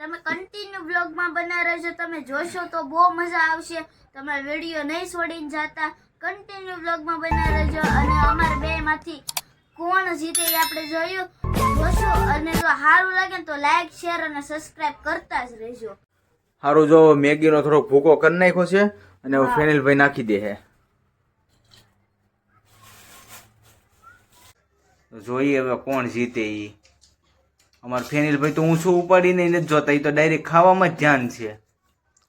તમે કન્ટિન્યુ બ્લોગમાં બના રહેજો, તમે જોશો તો બહુ મજા આવશે. તમે વિડીયો નહીં છોડીને જાતા, કન્ટિન્યુ બ્લોગમાં બના રહેજો. અને અમારા બે માંથી કોણ જીતે એ આપણે જોશું. અને જો સારું લાગે ને તો લાઈક, શેર અને સબસ્ક્રાઇબ કરતા જ રહેજો. સારું, જો મેગીનો થોડો ભૂકો કરી નાખ્યો છે અને ફેનિલભાઈ નાખી દે છે. જોઈએ હવે કોણ જીતે ઈ. અમારા ફેનિલભાઈ તો ઊંચું ઉપાડીને નથી જોતા, એ તો ડાયરેક્ટ ખાવામાં જ ધ્યાન છે.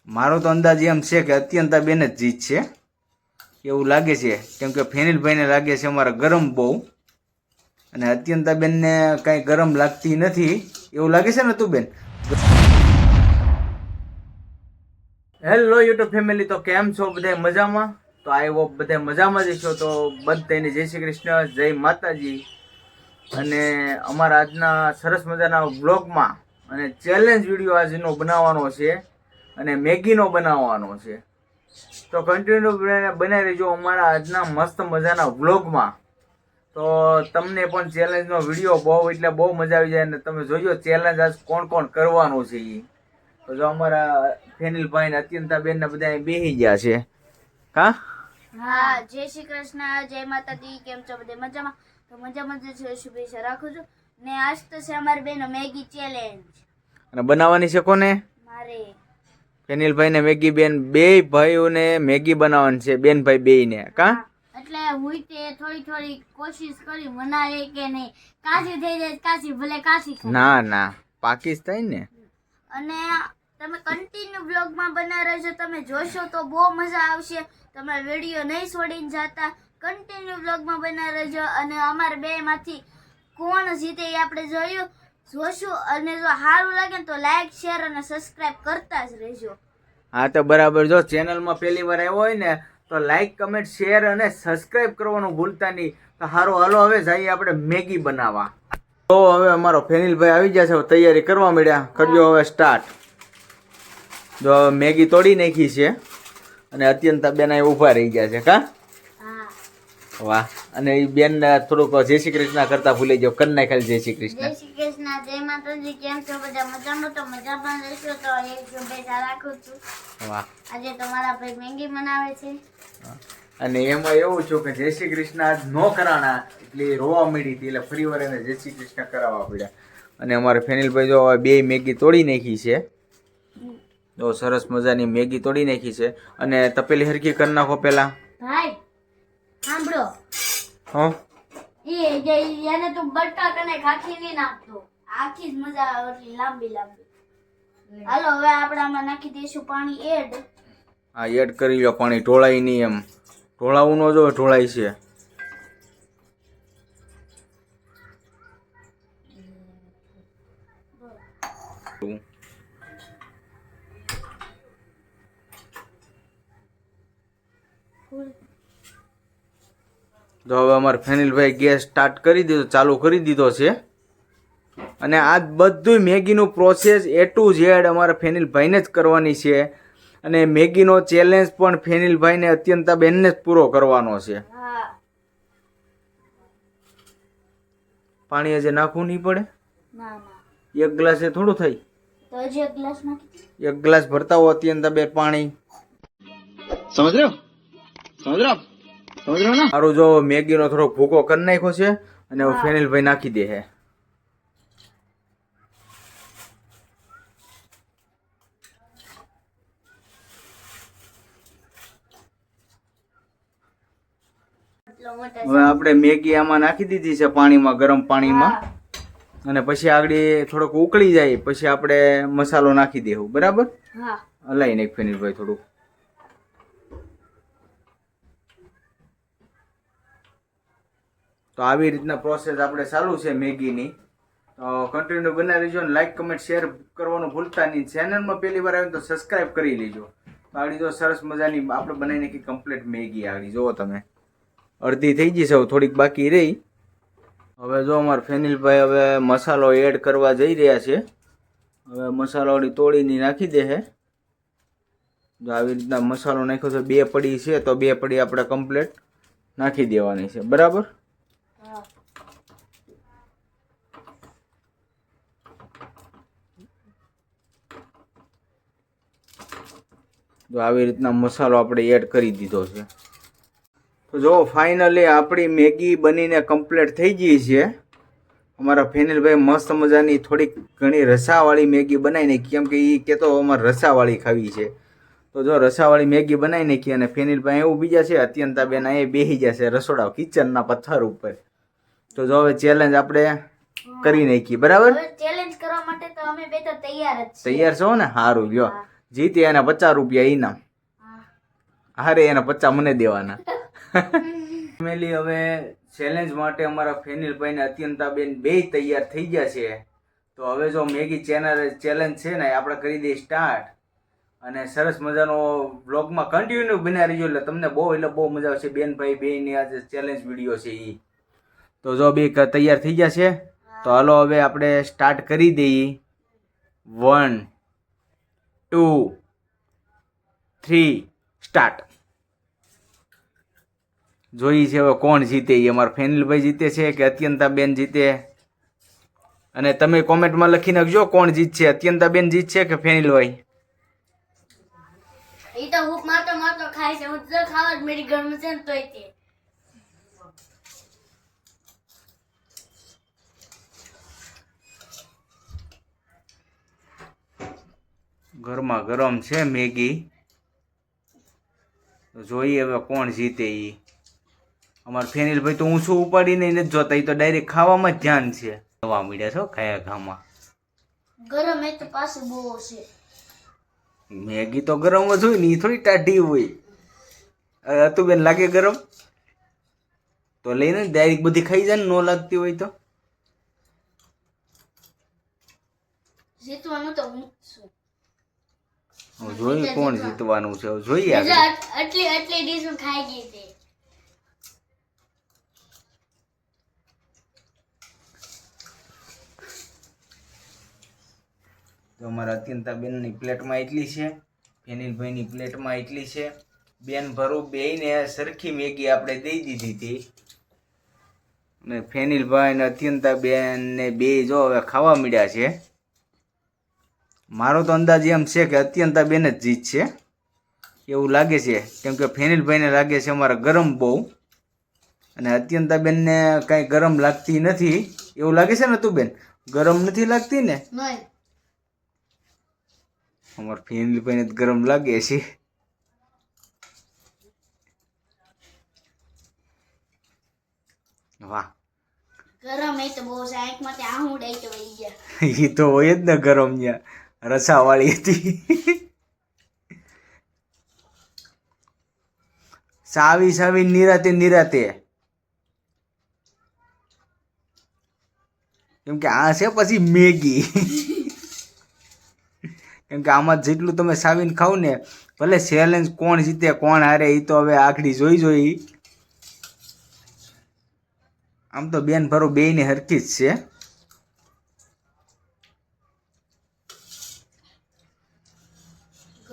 મારો તો અંદાજ એમ છે કે અત્યંતા બેન જ જીતશે એવું લાગે છે, કેમ કે ફેનિલભાઈને લાગે છે અમારા ગરમ બહુ, અને અત્યંતા બેનને કાંઈ ગરમ લાગતી નથી એવું લાગે છે ને તું બેન. હેલો યુટ્યુબ ફેમિલી, તો કેમ છો બધા? મજામાં? તો આઈ હોપ બધા મજામાં જ છો. તો બધાને જય શ્રી કૃષ્ણ, જય માતાજી. અને અમારા આજના સરસ મજાના બ્લોગમાં અને ચેલેન્જ વિડીયો આજનો બનાવવાનો છે અને મેગીનો બનાવવાનો છે. તો કન્ટિન્યુ બનાવી રહેજો અમારા આજના મસ્ત મજાના વ્લોગમાં. તો તમને પણ ચેલેન્જનો વિડીયો બહુ એટલે બહુ મજા આવી જાય. અને તમે જોજો ચેલેન્જ આજ કોણ કોણ કરવાનું છે એ. તો જો અમારા ફેનિલભાઈ ને અત્યંતાબેન ને બધા બેસી ગયા છે. હા, જય શ્રી કૃષ્ણ, જય માતાજી. કેમ છો બધા? મજામાં? તો મજામાં જ શુભેચ્છા રાખું છું. ને આજ તો છે અમારી બેનો મેગી ચેલેન્જ. અને બનાવવાની છે કોને? મારે. ફેનિલભાઈ ને મેગી બેન બે ભાઈઓને મેગી બનાવવાની છે, બેન ભાઈ બે ને. એટલે હું તે થોડી કોશિશ કરી બનાવે કે નહીં. કાચી થઈ જાય કાચી, ભલે કાચી. ના પાકિસ્તાન ને. અને તમે કન્ટિન્યુ બ્લોગમાં બના રહેજો, તમે જોશો તો બહુ મજા આવશે. તમે વિડીયો નહીં છોડીને જાતા, કન્ટિન્યુ બ્લોગમાં બના રહેજો. અને અમારા બે માંથી કોણ જીતે એ આપણે જોશું. અને જો સારું લાગે ને તો લાઈક, શેર અને સબસ્ક્રાઇબ કરતા જ રહેજો. હા તો બરાબર. જો ચેનલમાં પહેલી વાર આવ્યો હોય ને તો લાઈક, કમેન્ટ, શેર અને સબસ્ક્રાઇબ કરવાનું ભૂલતા નહીં. તો સારું, હાલો હવે જઈએ આપણે મેગી બનાવવા. તો હવે અમારો ફેનિલભાઈ આવી ગયા છે, તૈયારી કરવા મળ્યા. કરજો હવે સ્ટાર્ટ. જો મેગી તોડી નાખી છે અને અત્યંતા બેન અહીં ઊભા રહી ગયા છે. વાહ. અને એ બેન થોડુંક જય શ્રી કૃષ્ણ કરતા ભૂલી જાવ. કર નાખેલ જય શ્રી કૃષ્ણ. જય શ્રી કૃષ્ણ, જય માતાજી. કેમ છો બધા? મજામાં? તો મજામાં રહેશો. તો એક શુભેચ્છા રાખું છું. વાહ. આજે તો મારા ભાઈ મેગી બનાવે છે. અને એમાં એવું છું કે જય શ્રી કૃષ્ણ આજ નો કરાણા એટલે રોવા મળી હતી, એટલે ફરી વાર એને જય શ્રી કૃષ્ણ કરાવવા પડ્યા. અને અમારે ફેનિલભાઈ જો બે મેગી તોડી નાખી છે. જો સરસ મજાની મેગી તોડી નાખી છે. અને તપેલી હરખી કરી નાખો પેલા. ભાઈ સાંભળો, હા એને તું બટાકાને આખી નહીં નાખતો, આખી જ મજા આવે લાંબી. હાલો હવે આપણે આમાં નાખી દઈશું પાણી એડ. હા, એડ કરી લો પાણી. ઢોળાય નહીં એમ. ઢોળાવું ન જો ઢોળાય છે. તો હવે અમારે ફેનિલભાઈ ગેસ સ્ટાર્ટ કરી દીધો, ચાલુ કરી દીધો છે. અને આ બધું મેગીનું પ્રોસેસ A to Z અમારા ફેનિલભાઈને જ કરવાની છે. અને મેગીનો ચેલેન્જ પણ ફેનિલભાઈને અત્યંતાબેનને જ પૂરો કરવાનો છે. પાણી હજી નાખવું નહીં પડે. એક ગ્લાસ એ થોડું થાય. તો હજી એક ગ્લાસ નાખી. એક ગ્લાસ ભરતા હો અત્યંતાબેન પાણી. સમજ રહ્યો ને? સારું, જો મેગીનો થોડો ભૂકો કરી નાખ્યો છે અને ફેનિલભાઈ નાખી દે છે. હવે આપણે મેગી આમાં નાખી દીધી છે પાણીમાં, ગરમ પાણીમાં. અને પછી આગળ થોડોક ઉકળી જાય પછી આપણે મસાલો નાખી દેવું. બરાબર? હલાઈ નાખ ફેનિલભાઈ થોડુંક. તો આવી રીતના પ્રોસેસ આપણે ચાલુ છે મેગીની. તો કન્ટિન્યુ બનાવી લેજો અને લાઈક, કમેન્ટ, શેર કરવાનું ભૂલતા નહીં. ચેનલમાં પહેલી વાર આવે તો સબસ્ક્રાઇબ કરી લેજો. તો આગળ જો સરસ મજાની આપણે બનાવી નાખી કમ્પ્લીટ મેગી. આગળ જુઓ તમે, અડધી થઈ ગઈ છે, થોડીક બાકી રહી. હવે જો અમારે ફેનિલભાઈ હવે મસાલો એડ કરવા જઈ રહ્યા છે. હવે મસાલો તોડીને નાખી દે છે. જો આવી રીતના મસાલો નાખ્યો તો 2 પડી છે, તો 2 પડી આપણે કમ્પ્લીટ નાખી દેવાની છે. બરાબર? તો આવી રીતના મસાલો આપણે એડ કરી દીધો છે. તો જો ફાઇનલી આપણી મેગી બનીને કમ્પ્લીટ થઈ ગઈ છે. અમારા ફેનિલભાઈ મસ્ત મજાની થોડીક ઘણી રસાવાળી મેગી બનાવી નાખી, કેમ કે એ કહેતો અમારે રસાવાળી ખાવી છે. તો જો રસાવાળી મેગી બનાવી નાખી અને ફેનિલભાઈ એવું બીજા છે અત્યંતાબેન અહીંયા બેસી જશે રસોડા કિચનના પથ્થર ઉપર. તો જો હવે ચેલેન્જ આપણે કરી નાખી, બરાબર? ચેલેન્જ કરવા માટે તો અમે બે તો તૈયાર જ છીએ. તૈયાર છો ને? સારું, લ્યો જીતે એના 50 રૂપિયા ઇનામ. હારે એના 50 મને દેવાના. ફેમિલી હવે ચેલેન્જ માટે અમારા ફેનિલભાઈ ને અત્યંતાબેન બે તૈયાર થઈ ગયા છે. તો હવે જો મેગી ચેલેન્જ છે ને આપણે કરી દઈએ સ્ટાર્ટ. અને સરસ મજાનો બ્લોગમાં કન્ટિન્યુ બના રહીજો એટલે તમને બહુ મજા આવશે. બેન ભાઈ બે ની આજે ચેલેન્જ વિડીયો છે એ. તો જો બે તૈયાર થઈ ગયા છે, તો હાલો હવે આપણે સ્ટાર્ટ કરી દઈએ. 1 2 3 સ્ટાર્ટ. જોઈએ છે હવે કોણ જીતે. એ અમારા ફેનિલભાઈ જીતે છે કે અત્યંતાબેન જીતે? અને તમે કોમેન્ટમાં લખી નાખજો કોણ જીતશે, અત્યંતાબેન જીતશે કે ફેનિલભાઈ? એ તો હું માતો ખાય છે. હું તો ખાવા જ મેરી ઘરમાં છે ને તોય તે. ગરમા ગરમ છે મેગી. જોઈએ હવે કોણ જીતે. એ અમારા ફેનિલભાઈ તો ઊંચું ઉપાડીને નથી જોતા, એ તો ડાયરેક્ટ ખાવામાં જ ધ્યાન છે. ખાવા મળ્યા છો ખાયા ખામાં. ગરમ એ તો પાછું બહુ છે. મેગી તો ગરમ જ હોય ને, એ થોડી ટાઢી હોય. હતું બેન લાગે ગરમ તો લઈને ડાયરેક્ટ બધી ખાઈ જાય ને, ન લાગતી હોય તો. જીતવાનું તો હું છું. જોઈએ કોણ જીતવાનું છે, જોઈએ. આટલી ડીશ હું ખાઈ ગઈ હતી. તો અમારા અત્યંતાબેનની પ્લેટમાં એટલી છે, ફેનિલભાઈની પ્લેટમાં એટલી છે. બેન ભરું બેયને સરખી મેગી આપણે દઈ દીધી હતી. અને ફેનિલભાઈ ને અત્યંતાબેન ને બે જો હવે ખાવા મળ્યા છે. મારો તો અંદાજ એમ છે કે અત્યંતાબેન જ જીતશે એવું લાગે છે, કેમ કે ફેનિલભાઈને લાગે છે અમારા ગરમ બહુ, અને અત્યંતાબેનને કાંઈ ગરમ લાગતી નથી એવું લાગે છે ને. તું બેન ગરમ નથી લાગતી ને? અમારા ફેનિલભાઈને જ ગરમ લાગે છે. વાહ, ગરમ એ તો બહુ છે. આંખમાંથી આહું ડઈ તો વહી ગયા. એ તો હોય જ ને ગરમ. ત્યાં રસાવાળી હતી. સાવી નિરાતે. કેમ કે આ છે પછી મેગી. કેમ કે આમાં જેટલું તમે સાવીને ખાવ ને, ભલે ચેલેન્જ કોણ જીતે કોણ હારે એ તો હવે આખડી જોઈ. આમ તો બેન ભરો બે ની હરખી જ છે.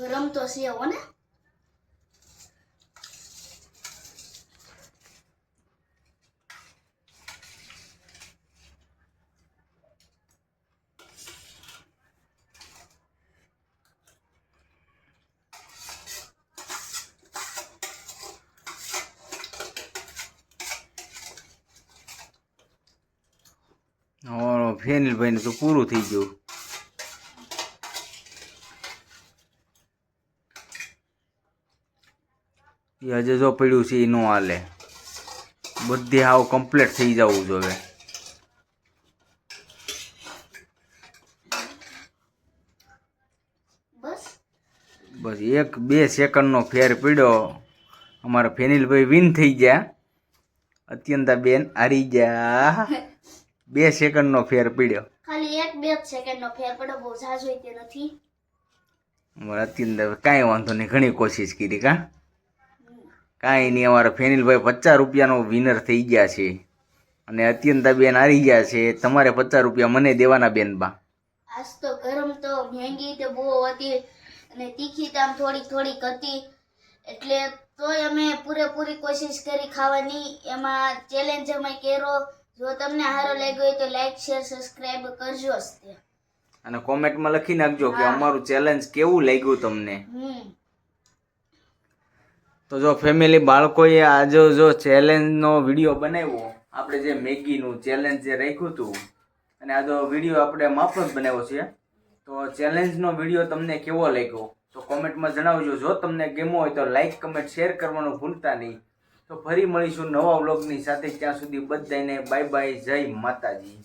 ગરમ તો છે હો ને. ફેનિલભાઈને તો પૂરું થઈ ગયું. એ હજે જો પડ્યું છે એ ન હાલે. બધી હાવ કમ્પ્લીટ થઈ જવું જોઈએ. બસ 1-2 સેકન્ડનો ફેર પડ્યો. અમારા ફેનિલભાઈ વિન થઈ ગયા, અત્યંતાબેન હારી ગયા. 2 સેકન્ડનો ફેર પડ્યો. ખાલી 1-2 સેકન્ડનો ફેર પડ્યો, બહુ ઝાઝો તે નથી. અમારા અત્યંતા કાંઈ વાંધો નહીં, ઘણી કોશિશ કરી. કાંઈ નહીં. અમારા ફેનિલભાઈ 50 રૂપિયાનો વિનર થઈ ગયા છે અને અત્યંતાબેન હારી ગયા છે. તમારે 50 રૂપિયા મને દેવાના બેન બા. આજ તો ગરમ તો મહેંગી તો બહુ હતી અને તીખી તો આમ થોડીક હતી, એટલે તોય અમે પૂરેપૂરી કોશિશ કરી ખાવાની. એમાં ચેલેન્જ અમે કર્યો. જો તમને સારો લાગ્યો હોય તો લાઈક શેર સબસ્ક્રાઇબ કરજો. અને કોમેન્ટમાં લખી નાખજો કે અમારું ચેલેન્જ કેવું લાગ્યું તમને. તો જો ફેમિલી બાળકોએ આજે જો ચેલેન્જનો વિડીયો બનાવ્યો, આપણે જે મેગીનું ચેલેન્જ જે રાખ્યું હતું, અને આ જો વિડીયો આપણે માફત બનાવ્યો છે. તો ચેલેન્જનો વિડીયો તમને કેવો લાગ્યો તો કોમેન્ટમાં જણાવજો. જો તમને ગમ્યો હોય તો લાઈક કમેન્ટ શેર કરવાનું ભૂલતા નહીં. તો ફરી મળીશું નવા વ્લોગની સાથે. ત્યાં સુધી બધાને બાય બાય, જય માતાજી.